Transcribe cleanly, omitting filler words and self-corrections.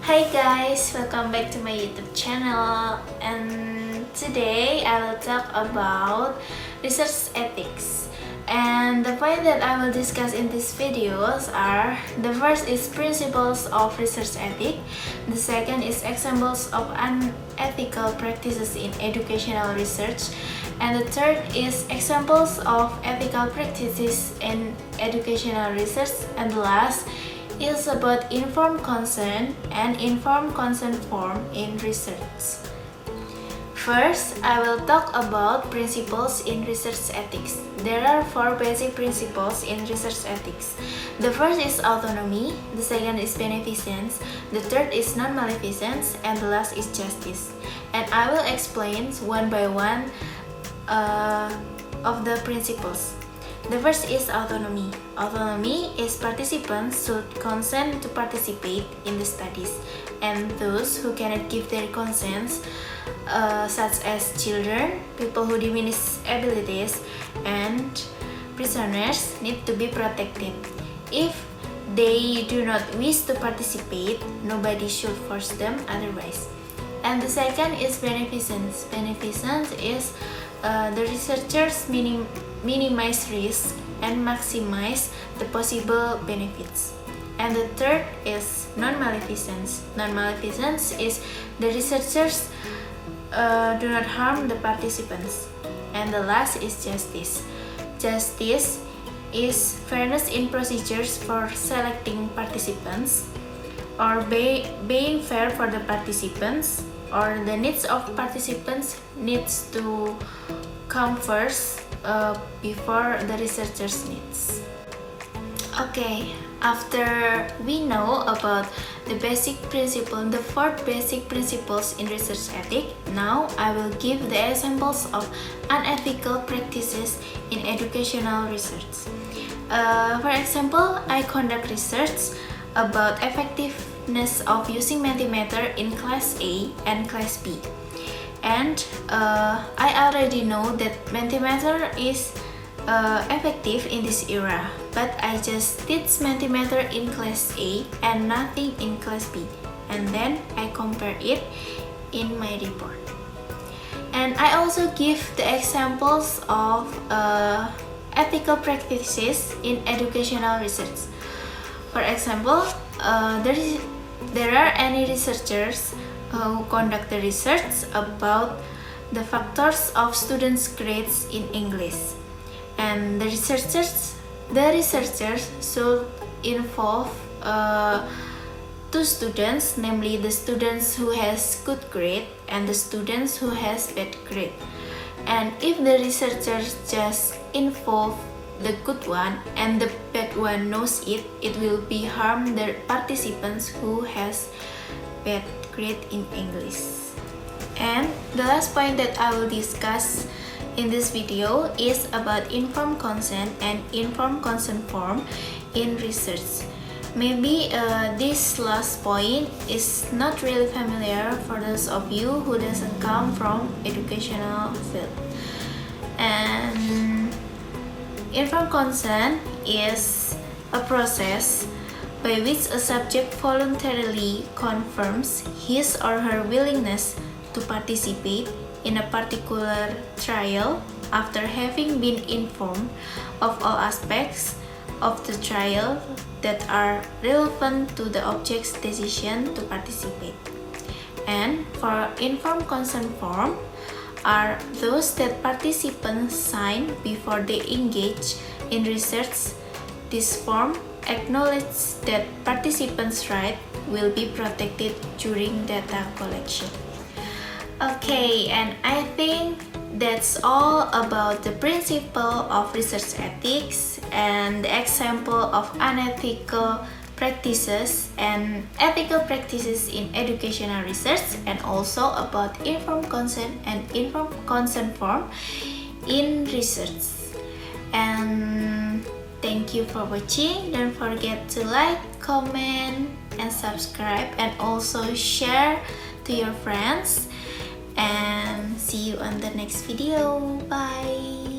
Hi guys, welcome back to my YouTube channel, and today I will talk about research ethics. And the point that I will discuss in these videos are: the first is principles of research ethics, the second is examples of unethical practices in educational research, and the third is examples of ethical practices in educational research, and the last is about informed consent and informed consent form in research. First, I will talk about principles in research ethics. There are 4 basic principles in research ethics. The first is autonomy, the second is beneficence, the third is non-maleficence, and the last is justice. And I will explain one by one of the principles. The first is autonomy. Autonomy is participants should consent to participate in the studies, and those who cannot give their consents, such as children, people who diminish abilities, and prisoners, need to be protected. If they do not wish to participate, nobody should force them otherwise. And the second is beneficence. Beneficence is the researchers minimize risk and maximize the possible benefits. And the third is non-maleficence. Non-maleficence is the researchers do not harm the participants. And the last is justice. Justice is fairness in procedures for selecting participants, or being fair for the participants, or the needs of participants needs to come first before the researchers' needs. Okay, after we know about the basic principle, the 4 basic principles in research ethics, now I will give the examples of unethical practices in educational research. For example, I conduct research about effectiveness of using Mentimeter in Class A and Class B. And I already know that Mentimeter is effective in this era, but I just teach Mentimeter in Class A and nothing in Class B, and then I compare it in my report. And I also give the examples of ethical practices in educational research. For example, there are any researchers who conduct the research about the factors of students' grades in English. And the researchers should involve 2 students, namely the students who has good grade and the students who has bad grade. And if the researchers just involve the good one and the bad one knows it, it will be harm the participants who has bad grade in English. And the last point that I will discuss in this video is about informed consent and informed consent form in research. Maybe this last point is not really familiar for those of you who doesn't come from educational field. And informed consent is a process by which a subject voluntarily confirms his or her willingness to participate in a particular trial after having been informed of all aspects of the trial that are relevant to the object's decision to participate. And for informed consent form are those that participants sign before they engage in research. This form acknowledges that participants' rights will be protected during data collection. Okay, and I think that's all about the principle of research ethics and the example of unethical practices and ethical practices in educational research, and also about informed consent and informed consent form in research. And thank you for watching. Don't forget to like, comment, and subscribe, and also share to your friends. And see you on the next video. Bye.